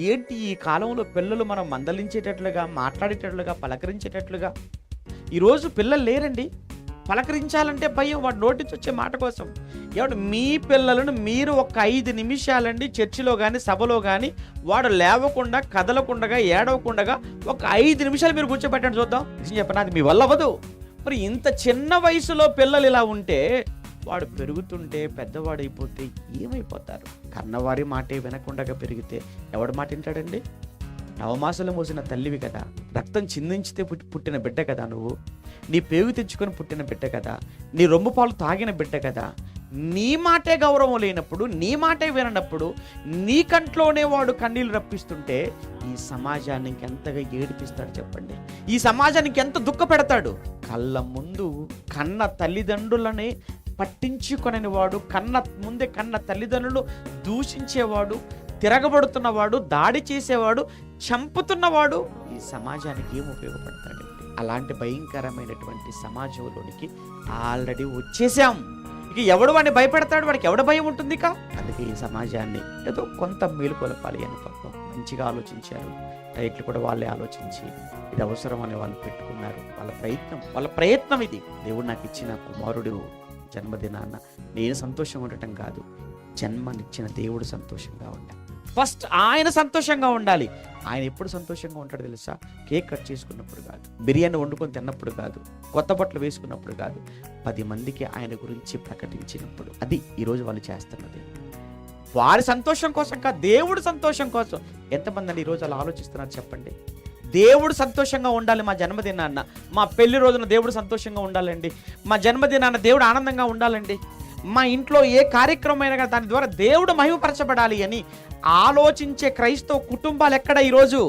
ఏంటి ఈ కాలంలో పిల్లలు మనం మందలించేటట్లుగా, మాట్లాడేటట్లుగా, పలకరించేటట్లుగా ఈరోజు పిల్లలు లేరండి. పలకరించాలంటే భయం వాడి నోటి నుంచి వచ్చే మాట కోసం. ఏమంటే మీ పిల్లలను మీరు ఒక 5 నిమిషాలండి చర్చిలో కానీ సభలో కానీ వాడు లేవకుండా, కదలకుండా, ఏడవకుండా ఒక 5 నిమిషాలు మీరు కూర్చోబెట్టండి చూద్దాం. నిజం చెప్పనా, అది మీ వల్ల అవ్వదు. మరి ఇంత చిన్న వయసులో పిల్లలు ఇలా ఉంటే వాడు పెరుగుతుంటే పెద్దవాడైపోతే ఏమైపోతారు? కన్నవారి మాటే వినకుండా పెరిగితే ఎవడి మాట వింటాడండి? నవమాసాలు మోసిన తల్లివి కదా, రక్తం చిందించితే పుట్టిన బిడ్డ కదా నువ్వు, నీ పేగు తెచ్చుకొని పుట్టిన బిడ్డ కదా, నీ రొమ్ము పాలు తాగిన బిడ్డ కదా. నీ మాటే గౌరవం లేనప్పుడు, నీ మాటే విననప్పుడు, నీ కంట్లోనే వాడు కన్నీళ్ళు రప్పిస్తుంటే ఈ సమాజాన్ని ఇంకెంతగా ఏడిపిస్తాడు చెప్పండి? ఈ సమాజానికి ఎంత దుఃఖ పెడతాడు? కళ్ళ ముందు కన్న తల్లిదండ్రులని పట్టించుకొనని వాడు, ముందే కన్న తల్లిదండ్రులు దూషించేవాడు, తిరగబడుతున్నవాడు, దాడి చేసేవాడు, చంపుతున్నవాడు ఈ సమాజానికి ఏం ఉపయోగపడతాడండి? అలాంటి భయంకరమైనటువంటి సమాజంలోనికి ఆల్రెడీ వచ్చేసాం. ఇక ఎవడు వాడిని భయపెడతాడు? వాడికి ఎవడ భయం ఉంటుంది ఇక? అందుకే ఈ సమాజాన్ని ఏదో కొంత మేలుకొలపాలి అని పాపం మంచిగా ఆలోచించారు. రైట్లు కూడా వాళ్ళే ఆలోచించి ఇది అవసరం అని వాళ్ళు పెట్టుకున్నారు. వాళ్ళ ప్రయత్నం ఇది. దేవుడు నాకు ఇచ్చిన కుమారుడు జన్మదినాన్న నేను సంతోషంగా ఉండటం కాదు, జన్మనిచ్చిన దేవుడు సంతోషంగా ఉండాలి. ఫస్ట్ ఆయన సంతోషంగా ఉండాలి. ఆయన ఎప్పుడు సంతోషంగా ఉంటాడు తెలుసా? కేక్ కట్ చేసుకున్నప్పుడు కాదు, బిర్యానీ వండుకొని తిన్నప్పుడు కాదు, కొత్త బట్టలు వేసుకున్నప్పుడు కాదు, 10 మందికి ఆయన గురించి ప్రకటించినప్పుడు. అది ఈరోజు వాళ్ళు చేస్తున్నది. వారి సంతోషం కోసం కాదు, దేవుడు సంతోషం కోసం. ఎంతమంది అండి ఈరోజు అలా ఆలోచిస్తున్నారు చెప్పండి? దేవుడు సంతోషంగా ఉండాలి మా జన్మదినాన్న, మా పెళ్లి రోజున దేవుడు సంతోషంగా ఉండాలండి, మా జన్మదినాన్న దేవుడు ఆనందంగా ఉండాలండి, మా ఇంట్లో ఏ కార్యక్రమం అయినా దాని ద్వారా దేవుడు మహిమపరచబడాలి అని ఆలోచించే క్రైస్తవ కుటుంబాలు ఎక్కడ ఈరోజు?